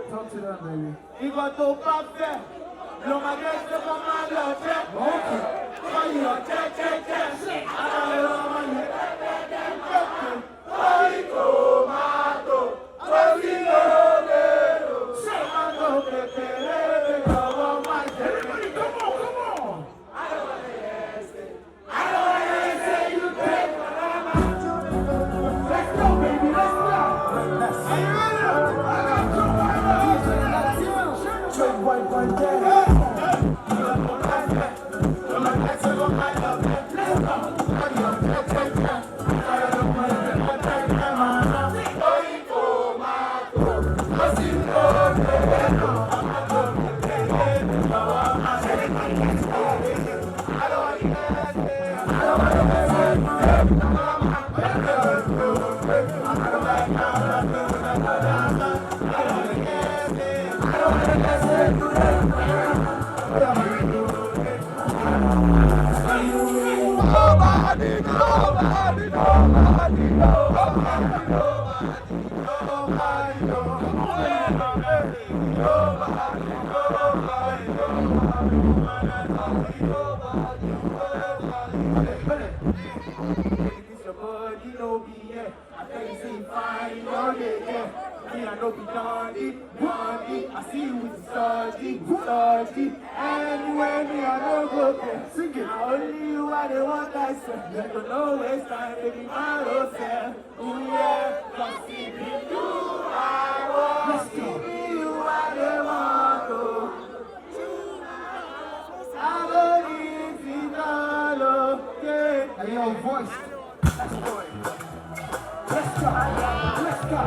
Talk to them, baby. Il va tout pas faire. Le magasin c'est pas mal de faire. Ok. Quand il a check. I see you with Sergi, and when we are no good, singing only you are the one that said, you don't know waste time, baby, my yourself. Oh yeah, just see me, you are one. Let's go. You are the one, oh. I believe in all, okay. Hey, yo, voice. Let's go. Let's go.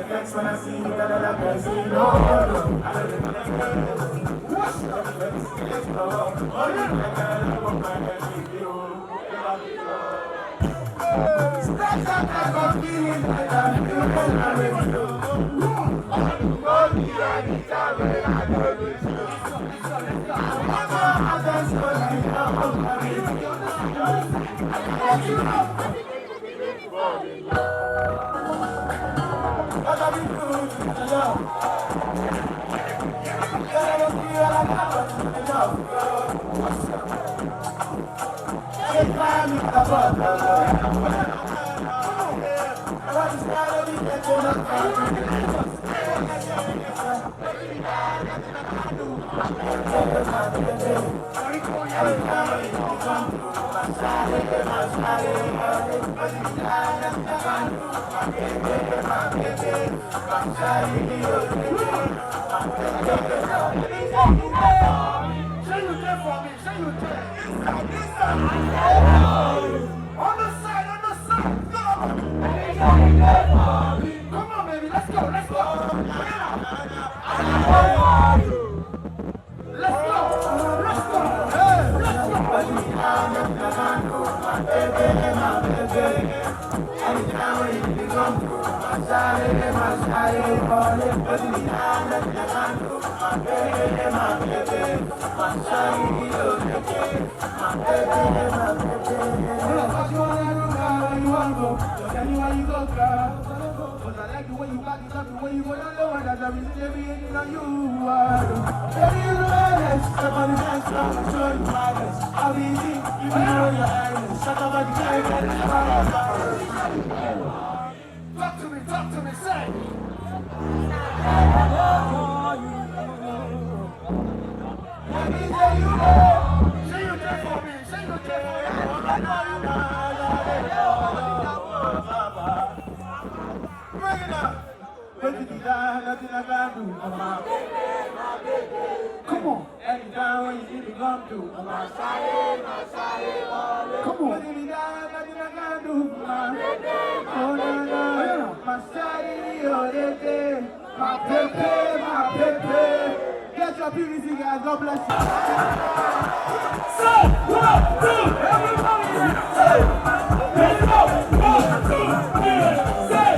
Next when I see you, that I can see no. Talk to me, say. Say you there for me, say you there for me. Bring it up. Nothing I can do. Come on, anytime when you see me come through. Come on, nothing I can do. Oh, no, no, my shawty, oh, my pepe. Get your PVC, guys. God bless you. So, 1, 2, everybody. Let's go. 1, 2, 3, say.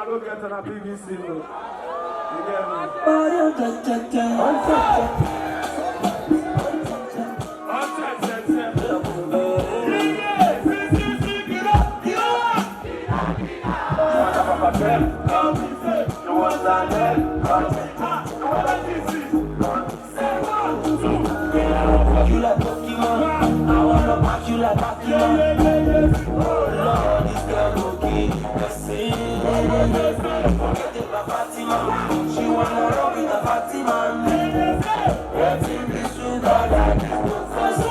Go get on a PVC. You get me? You like Pokemon, I wanna pack you like Pokemon. Oh Lord, this girl okay, let's see. Forget about Fatima, she wanna run with the Fatima. Waiting me sugar like this, no first.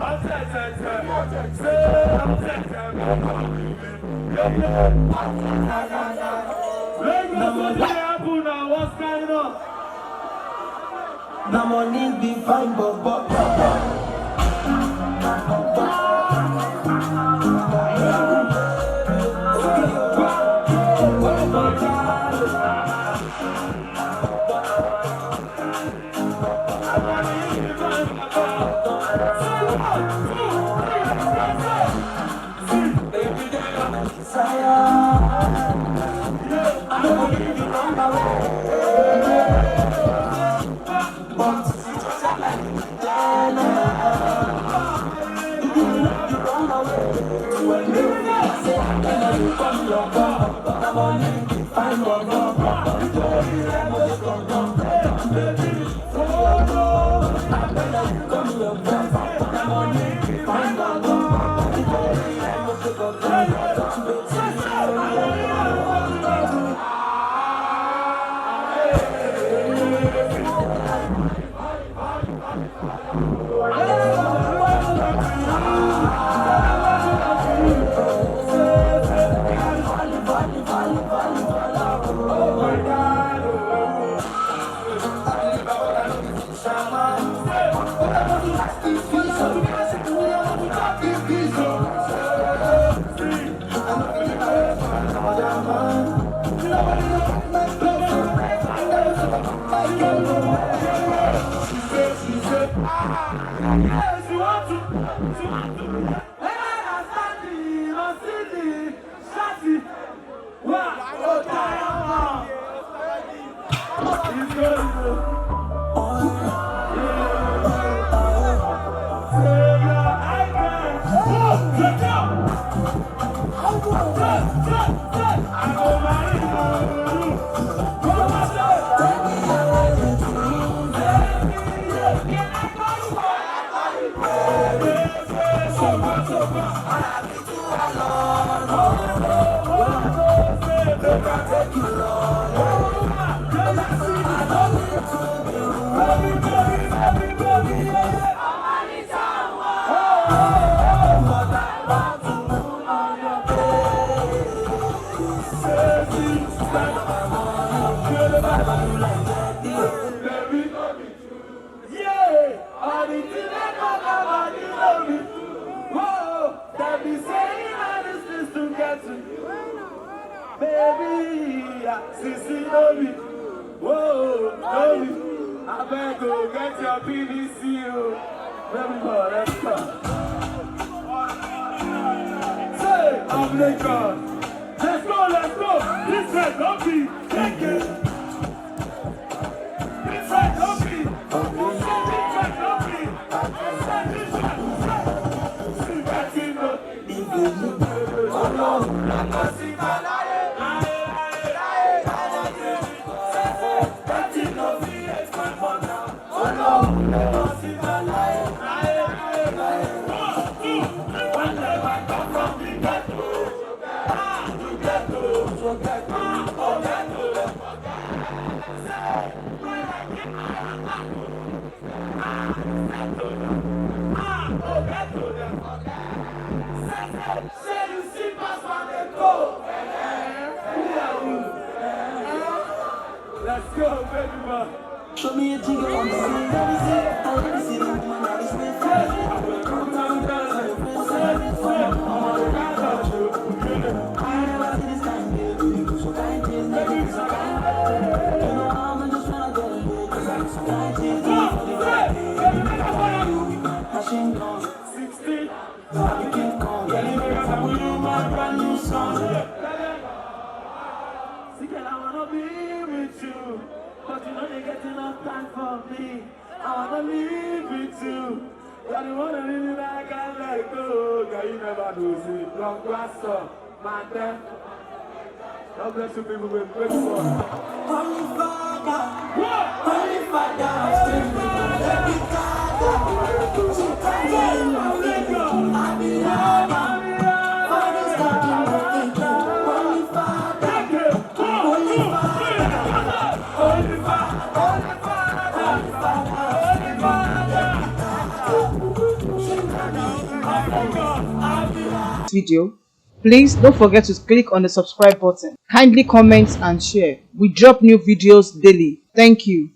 I'll What's going on? No money be fine, but. Let's go, baby boy. Show me a jigger on the scene. I let me see the woman that is with me. Come down, girl, like a princess. I never see this kind, baby. You do so kind things, baby. You so kind. You know I'm just tryna go and do it. 'Cause I'm so kind things, baby. Machine gun, 16. you can call. Yeah, you better come with my brand new song. See, girl, I wanna be with you, but you know they get enough time for me. I wanna live with you, but you wanna live it, I can't let go. Girl, you never know, see, long grass up, man, then. God bless you people with great for. Holy Father, Holy Father, stay with me, let me go. So come in my way, I'll be right. Father's got in my way. Holy Father, Holy Father, Holy Father, Holy Father, Holy Father. Video Please don't forget to click on the subscribe button. Kindly comment and share. We drop new videos daily. Thank you.